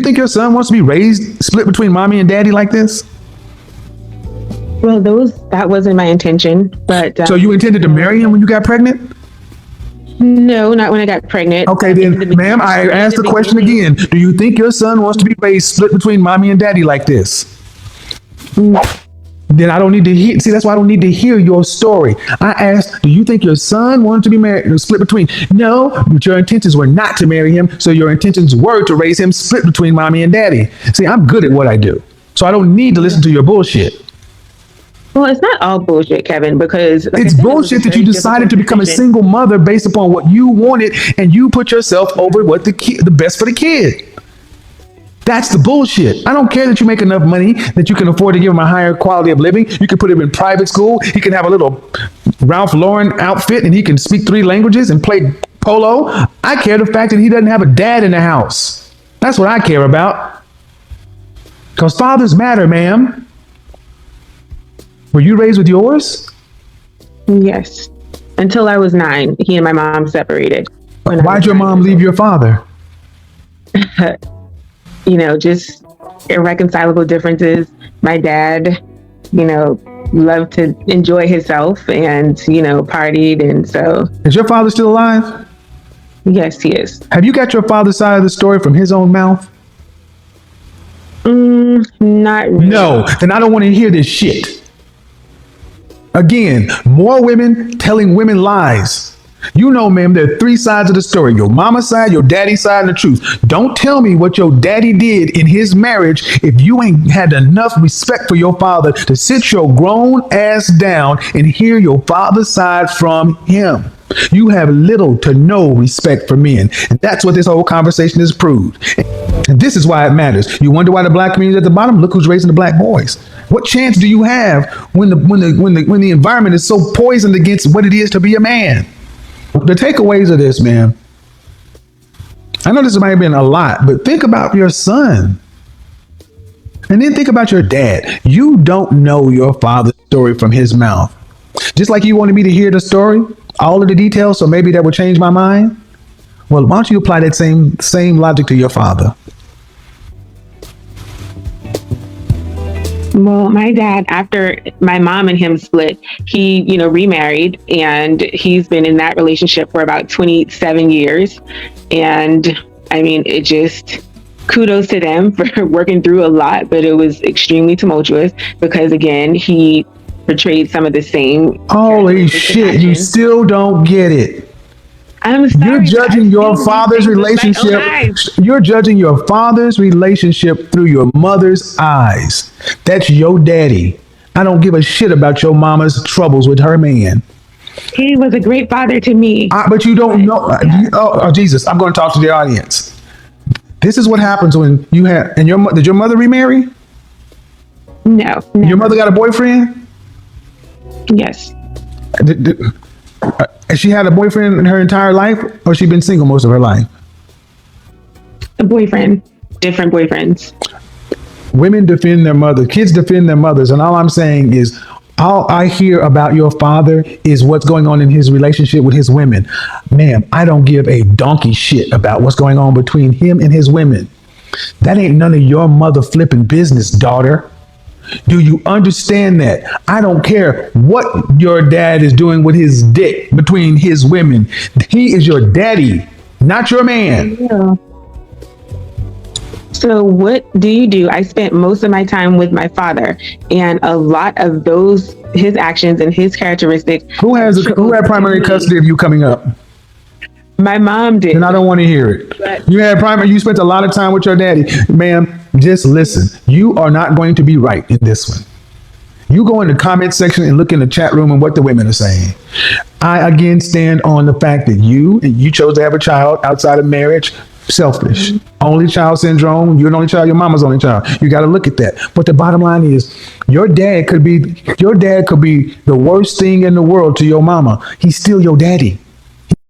think your son wants to be raised split between mommy and daddy like this? Well, that wasn't my intention, but So you intended to marry him when you got pregnant? no, not when I got pregnant. Okay, then, ma'am, I asked the question again. Do you think your son wants to be raised split between mommy and daddy like this? No. Then I don't need to hear. See, that's why I don't need to hear your story. I asked, do you think your son wanted to be married, split between? No, but your intentions were not to marry him. So your intentions were to raise him split between mommy and daddy. See, I'm good at what I do. So I don't need to listen to your bullshit. Well, it's not all bullshit, Kevin, because it's bullshit that you decided to become a single mother based upon what you wanted, and you put yourself over what the best for the kid. That's the bullshit. I don't care that you make enough money that you can afford to give him a higher quality of living. You can put him in private school. He can have a little Ralph Lauren outfit, and he can speak 3 languages and play polo. I care the fact that he doesn't have a dad in the house. That's what I care about. Because fathers matter, ma'am. Were you raised with yours? Yes. Until I was 9, he and my mom separated. Why'd your mom leave your father? Just irreconcilable differences. My dad, loved to enjoy himself and, partied. And so. Is your father still alive? Yes, he is. Have you got your father's side of the story from his own mouth? Not really. No, then I don't want to hear this shit. Again, more women telling women lies. You know, ma'am, there are 3 sides of the story. Your mama's side, your daddy's side, and the truth. Don't tell me what your daddy did in his marriage if you ain't had enough respect for your father to sit your grown ass down and hear your father's side from him. You have little to no respect for men. And that's what this whole conversation has proved. And this is why it matters. You wonder why the black community is at the bottom? Look who's raising the black boys. What chance do you have when the environment is so poisoned against what it is to be a man? The takeaways of this, man. I know this might have been a lot, but think about your son. And then think about your dad. You don't know your father's story from his mouth. Just like you wanted me to hear the story, all of the details, so maybe that would change my mind. Well, why don't you apply that same logic to your father? Well, my dad, after my mom and him split, he, remarried, and he's been in that relationship for about 27 years. And I mean, it just kudos to them for working through a lot, but it was extremely tumultuous because, again, he portrayed some of the same. Holy shit, you still don't get it. I'm sorry. You're judging your father's relationship. You're judging your father's relationship through your mother's eyes. That's your daddy. I don't give a shit about your mama's troubles with her man. He was a great father to me. But you don't know. Oh, Jesus, I'm going to talk to the audience. This is what happens when you have, and did your mother remarry? No. Your mother got a boyfriend? Yes. Has she had a boyfriend in her entire life, or has she been single most of her life? A boyfriend. Different boyfriends. Women defend their mothers. Kids defend their mothers. And all I'm saying is, all I hear about your father is what's going on in his relationship with his women. Ma'am, I don't give a donkey shit about what's going on between him and his women. That ain't none of your mother flipping business, daughter. Do you understand that? I don't care what your dad is doing with his dick between his women. He is your daddy, not your man. Yeah. So what do you do? I spent most of my time with my father, and a lot of his actions and his characteristics. Who had primary custody of you coming up? My mom did. And I don't want to hear it. But you spent a lot of time with your daddy. Ma'am, just listen. You are not going to be right in this one. You go in the comment section and look in the chat room and what the women are saying. I again stand on the fact that you chose to have a child outside of marriage. Selfish. Only child syndrome. You're an only child. Your mama's only child. You got to look at that. But the bottom line is, your dad could be the worst thing in the world to your mama. He's still your daddy.